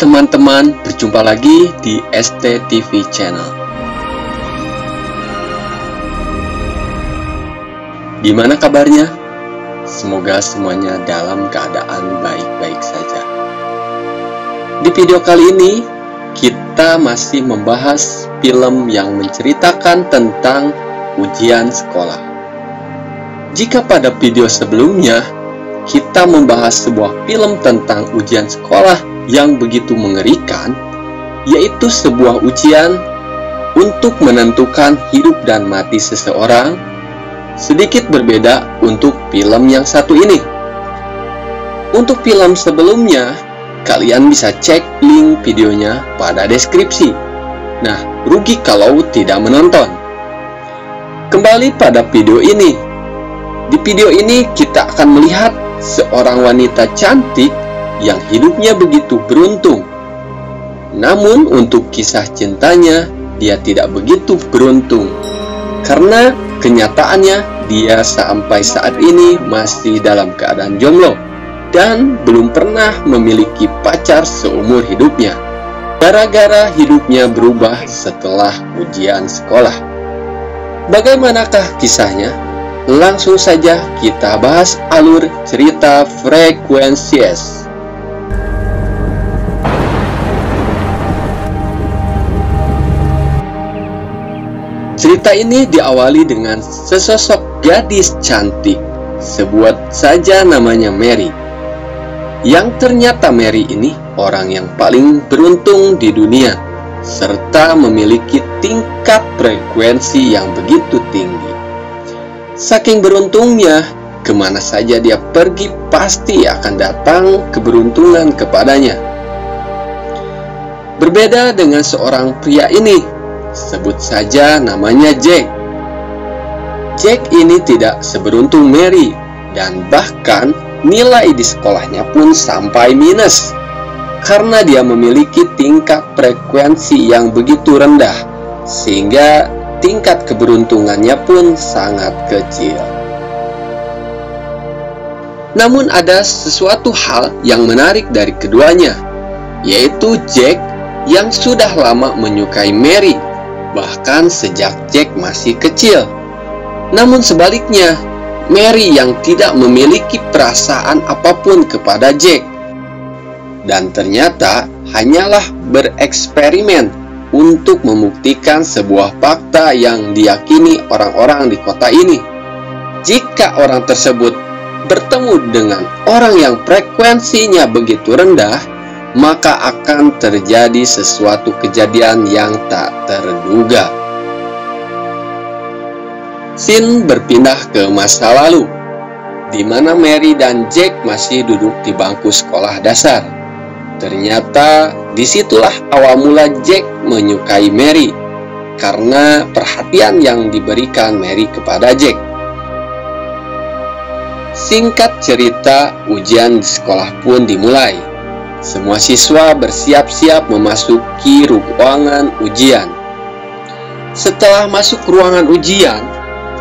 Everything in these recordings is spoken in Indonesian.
Hai teman-teman, berjumpa lagi di ST TV Channel. Gimana kabarnya? Semoga semuanya dalam keadaan baik-baik saja. Di video kali ini, kita masih membahas film yang menceritakan tentang ujian sekolah. Jika pada video sebelumnya, kita membahas sebuah film tentang ujian sekolah yang begitu mengerikan, yaitu sebuah ujian untuk menentukan hidup dan mati seseorang. Sedikit berbeda untuk film yang satu ini. Untuk film sebelumnya, kalian bisa cek link videonya pada deskripsi. Nah, rugi kalau tidak menonton. Kembali pada video ini. Di video ini kita akan melihat seorang wanita cantik yang hidupnya begitu beruntung. Namun untuk kisah cintanya, dia tidak begitu beruntung. Karena kenyataannya, dia sampai saat ini masih dalam keadaan jomblo dan belum pernah memiliki pacar seumur hidupnya. Gara-gara hidupnya berubah setelah ujian sekolah. Bagaimanakah kisahnya? Langsung saja kita bahas alur cerita Frekuensies. Cerita ini diawali dengan sesosok gadis cantik, sebut saja namanya Mary. Yang ternyata Mary ini orang yang paling beruntung di dunia, serta memiliki tingkat frekuensi yang begitu tinggi. Saking beruntungnya, kemana saja dia pergi pasti akan datang keberuntungan kepadanya. Berbeda dengan seorang pria ini, sebut saja namanya Jack. Jack ini tidak seberuntung Mary, dan bahkan nilai di sekolahnya pun sampai minus, karena dia memiliki tingkat frekuensi yang begitu rendah, sehingga tingkat keberuntungannya pun sangat kecil. Namun ada sesuatu hal yang menarik dari keduanya, yaitu Jack yang sudah lama menyukai Mary, bahkan sejak Jack masih kecil. Namun sebaliknya, Mary yang tidak memiliki perasaan apapun kepada Jack, dan ternyata hanyalah bereksperimen untuk membuktikan sebuah fakta yang diyakini orang-orang di kota ini. Jika orang tersebut bertemu dengan orang yang frekuensinya begitu rendah, maka akan terjadi sesuatu kejadian yang tak terduga. Scene berpindah ke masa lalu, di mana Mary dan Jack masih duduk di bangku sekolah dasar. Ternyata disitulah awal mula Jack menyukai Mary, karena perhatian yang diberikan Mary kepada Jack. Singkat cerita, ujian di sekolah pun dimulai. Semua siswa bersiap-siap memasuki ruangan ujian. Setelah masuk ruangan ujian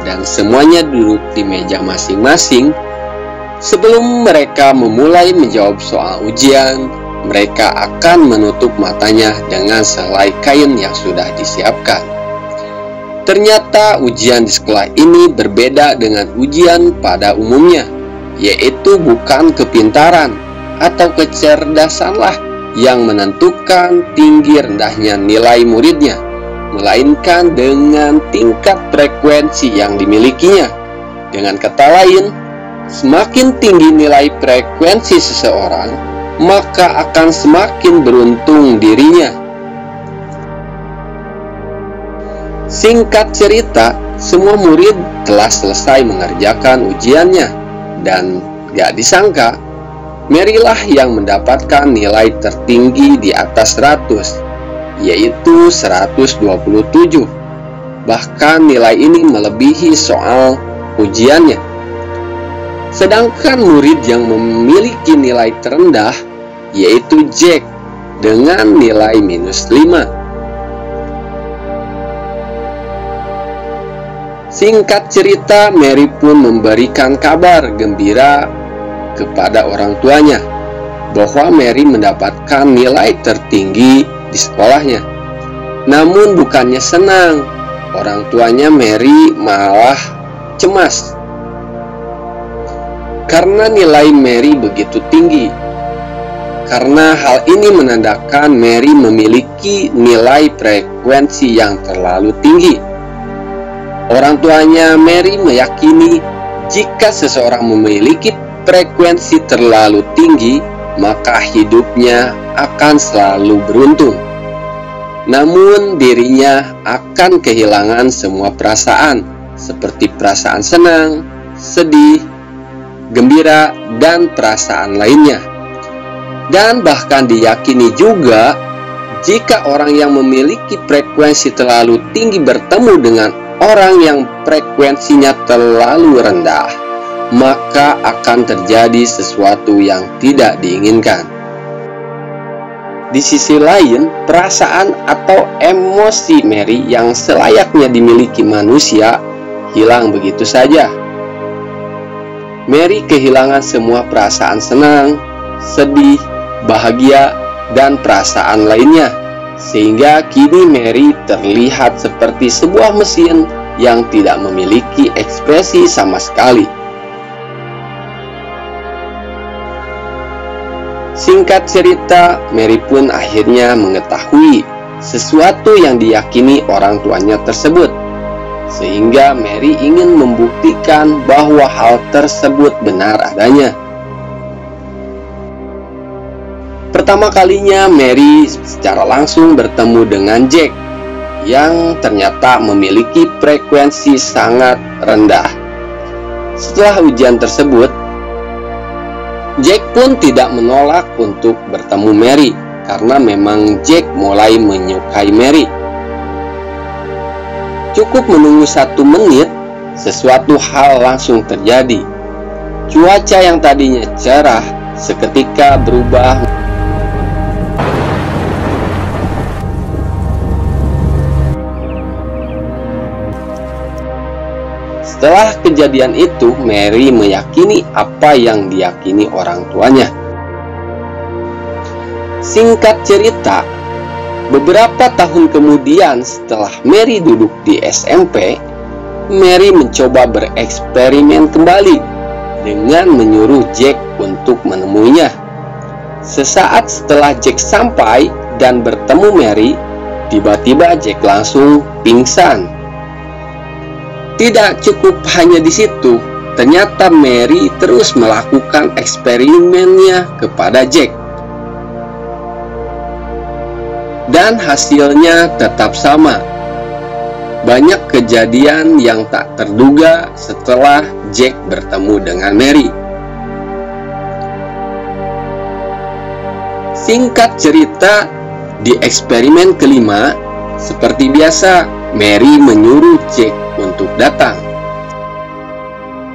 dan semuanya duduk di meja masing-masing, sebelum mereka memulai menjawab soal ujian, mereka akan menutup matanya dengan selai kain yang sudah disiapkan. Ternyata ujian di sekolah ini berbeda dengan ujian pada umumnya, yaitu bukan kepintaran atau kecerdasanlah yang menentukan tinggi rendahnya nilai muridnya, melainkan dengan tingkat frekuensi yang dimilikinya. Dengan kata lain, semakin tinggi nilai frekuensi seseorang, maka akan semakin beruntung dirinya. Singkat cerita, semua murid telah selesai mengerjakan ujiannya, dan gak disangka, Mary lah yang mendapatkan nilai tertinggi di atas 100, yaitu 127. Bahkan nilai ini melebihi soal ujiannya. Sedangkan murid yang memiliki nilai terendah, yaitu Jack, dengan nilai -5. Singkat cerita, Mary pun memberikan kabar gembira kepada orang tuanya bahwa Mary mendapatkan nilai tertinggi di sekolahnya. Namun bukannya senang, orang tuanya Mary malah cemas karena nilai Mary begitu tinggi. Karena hal ini menandakan Mary memiliki nilai frekuensi yang terlalu tinggi. Orang tuanya Mary meyakini jika seseorang memiliki frekuensi terlalu tinggi, maka hidupnya akan selalu beruntung. Namun dirinya akan kehilangan semua perasaan, seperti perasaan senang, sedih, gembira, dan perasaan lainnya. Dan bahkan diyakini juga, jika orang yang memiliki frekuensi terlalu tinggi bertemu dengan orang yang frekuensinya terlalu rendah, maka akan terjadi sesuatu yang tidak diinginkan. Di sisi lain, perasaan atau emosi Mary yang selayaknya dimiliki manusia hilang begitu saja. Mary kehilangan semua perasaan senang, sedih, bahagia, dan perasaan lainnya, sehingga kini Mary terlihat seperti sebuah mesin yang tidak memiliki ekspresi sama sekali. Singkat cerita, Mary pun akhirnya mengetahui sesuatu yang diyakini orang tuanya tersebut, sehingga Mary ingin membuktikan bahwa hal tersebut benar adanya. Pertama kalinya Mary secara langsung bertemu dengan Jack yang ternyata memiliki frekuensi sangat rendah. Setelah ujian tersebut, Jack pun tidak menolak untuk bertemu Mary karena memang Jack mulai menyukai Mary. Cukup menunggu 1 menit, sesuatu hal langsung terjadi. Cuaca yang tadinya cerah seketika berubah. Setelah kejadian itu, Mary meyakini apa yang diyakini orang tuanya. Singkat cerita, beberapa tahun kemudian setelah Mary duduk di SMP, Mary mencoba bereksperimen kembali dengan menyuruh Jack untuk menemuinya. Sesaat setelah Jack sampai dan bertemu Mary, tiba-tiba Jack langsung pingsan. Tidak cukup hanya di situ, ternyata Mary terus melakukan eksperimennya kepada Jack. Dan hasilnya tetap sama. Banyak kejadian yang tak terduga setelah Jack bertemu dengan Mary. Singkat cerita, di eksperimen kelima, seperti biasa, Mary menyuruh Jack untuk datang.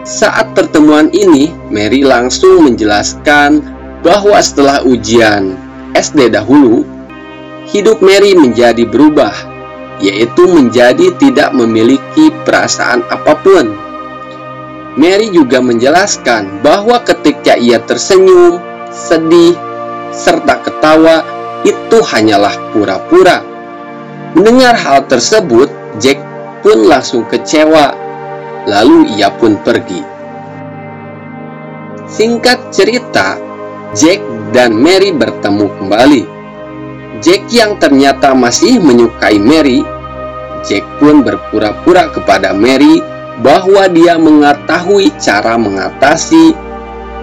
Saat pertemuan ini, Mary langsung menjelaskan bahwa setelah ujian SD dahulu, hidup Mary menjadi berubah, yaitu menjadi tidak memiliki perasaan apapun. Mary juga menjelaskan bahwa ketika ia tersenyum, sedih, serta ketawa, itu hanyalah pura-pura. Mendengar hal tersebut, Jack pun langsung kecewa, lalu ia pun pergi. Singkat cerita, Jack dan Mary bertemu kembali. Jack yang ternyata masih menyukai Mary, Jack pun berpura-pura kepada Mary bahwa dia mengetahui cara mengatasi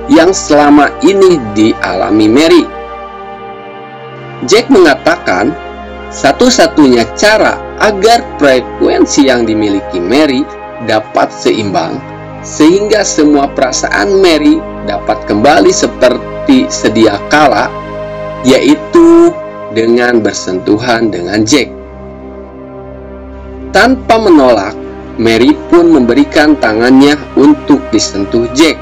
yang selama ini dialami Mary. Jack mengatakan, satu-satunya cara agar frekuensi yang dimiliki Mary dapat seimbang, sehingga semua perasaan Mary dapat kembali seperti sedia kala, yaitu dengan bersentuhan dengan Jack. Tanpa menolak, Mary pun memberikan tangannya untuk disentuh Jack.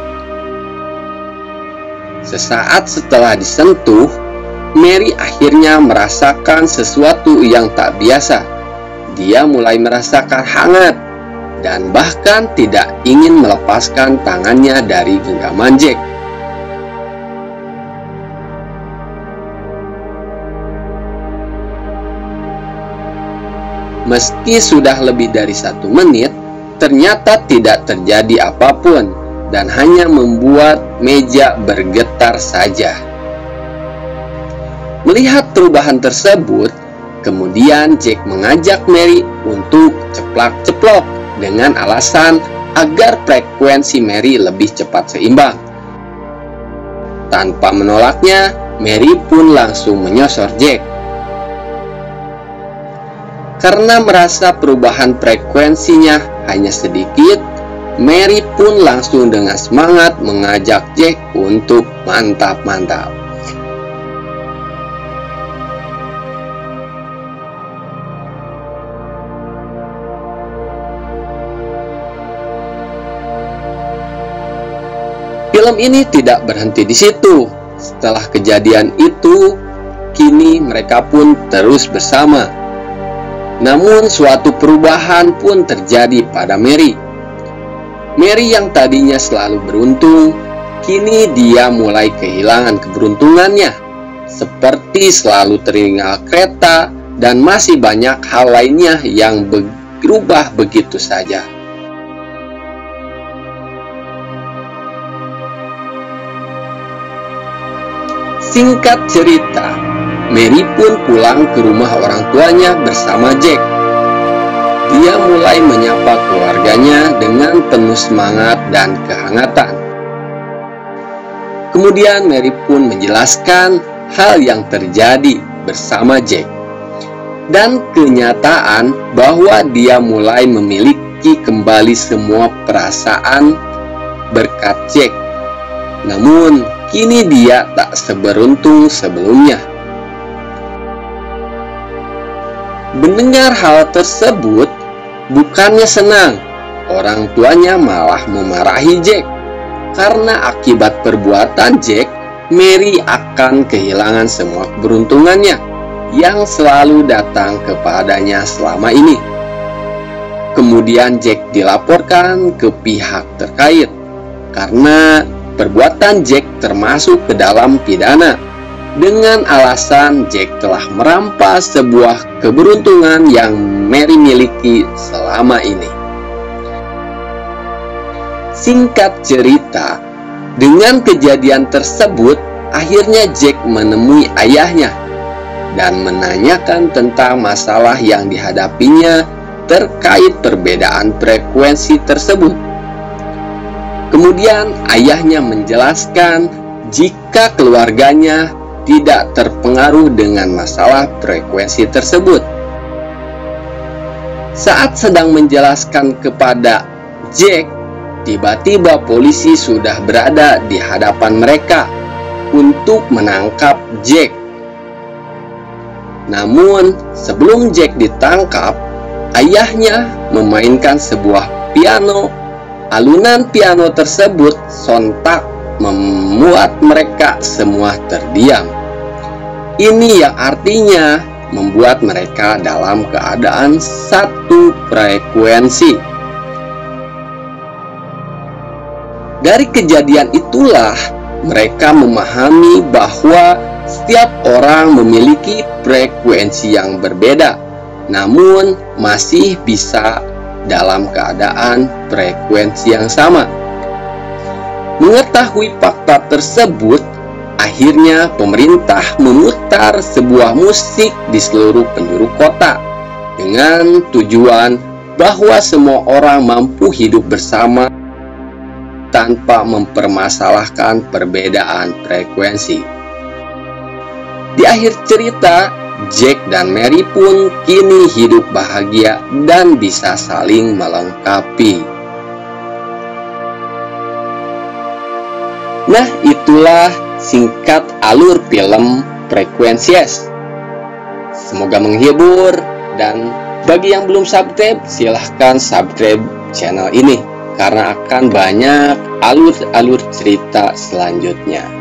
Sesaat setelah disentuh, Mary akhirnya merasakan sesuatu yang tak biasa. Dia mulai merasakan hangat dan bahkan tidak ingin melepaskan tangannya dari genggaman Jack. Meski sudah lebih dari 1 menit, ternyata tidak terjadi apapun dan hanya membuat meja bergetar saja. Melihat perubahan tersebut, kemudian Jack mengajak Mary untuk ceplak-ceplok dengan alasan agar frekuensi Mary lebih cepat seimbang. Tanpa menolaknya, Mary pun langsung menyosor Jack. Karena merasa perubahan frekuensinya hanya sedikit, Mary pun langsung dengan semangat mengajak Jack untuk mantap-mantap. Film ini tidak berhenti di situ. Setelah kejadian itu, kini mereka pun terus bersama. Namun suatu perubahan pun terjadi pada Mary. Mary yang tadinya selalu beruntung, kini dia mulai kehilangan keberuntungannya, seperti selalu tertinggal kereta dan masih banyak hal lainnya yang berubah begitu saja. Singkat cerita, Mary pun pulang ke rumah orang tuanya bersama Jack. Dia mulai menyapa keluarganya dengan penuh semangat dan kehangatan. Kemudian Mary pun menjelaskan hal yang terjadi bersama Jack dan kenyataan bahwa dia mulai memiliki kembali semua perasaan berkat Jack. Namun, kini dia tak seberuntung sebelumnya. Mendengar hal tersebut, bukannya senang, orang tuanya malah memarahi Jack. Karena akibat perbuatan Jack, Mary akan kehilangan semua keberuntungannya yang selalu datang kepadanya selama ini. Kemudian Jack dilaporkan ke pihak terkait karena perbuatan Jack termasuk ke dalam pidana dengan alasan Jack telah merampas sebuah keberuntungan yang Mary miliki selama ini. Singkat cerita, dengan kejadian tersebut, akhirnya Jack menemui ayahnya dan menanyakan tentang masalah yang dihadapinya terkait perbedaan frekuensi tersebut. Kemudian ayahnya menjelaskan jika keluarganya tidak terpengaruh dengan masalah frekuensi tersebut. Saat sedang menjelaskan kepada Jack, tiba-tiba polisi sudah berada di hadapan mereka untuk menangkap Jack. Namun, sebelum Jack ditangkap, ayahnya memainkan sebuah piano. Alunan piano tersebut sontak membuat mereka semua terdiam. Ini yang artinya membuat mereka dalam keadaan satu frekuensi. Dari kejadian itulah mereka memahami bahwa setiap orang memiliki frekuensi yang berbeda, namun masih bisa dalam keadaan frekuensi yang sama. Mengetahui fakta tersebut, akhirnya pemerintah memutar sebuah musik di seluruh penjuru kota dengan tujuan bahwa semua orang mampu hidup bersama tanpa mempermasalahkan perbedaan frekuensi. Di akhir cerita, Jack dan Mary pun kini hidup bahagia dan bisa saling melengkapi. Nah, itulah singkat alur film Frequencies. Semoga menghibur, dan bagi yang belum subscribe, silahkan subscribe channel ini karena akan banyak alur-alur cerita selanjutnya.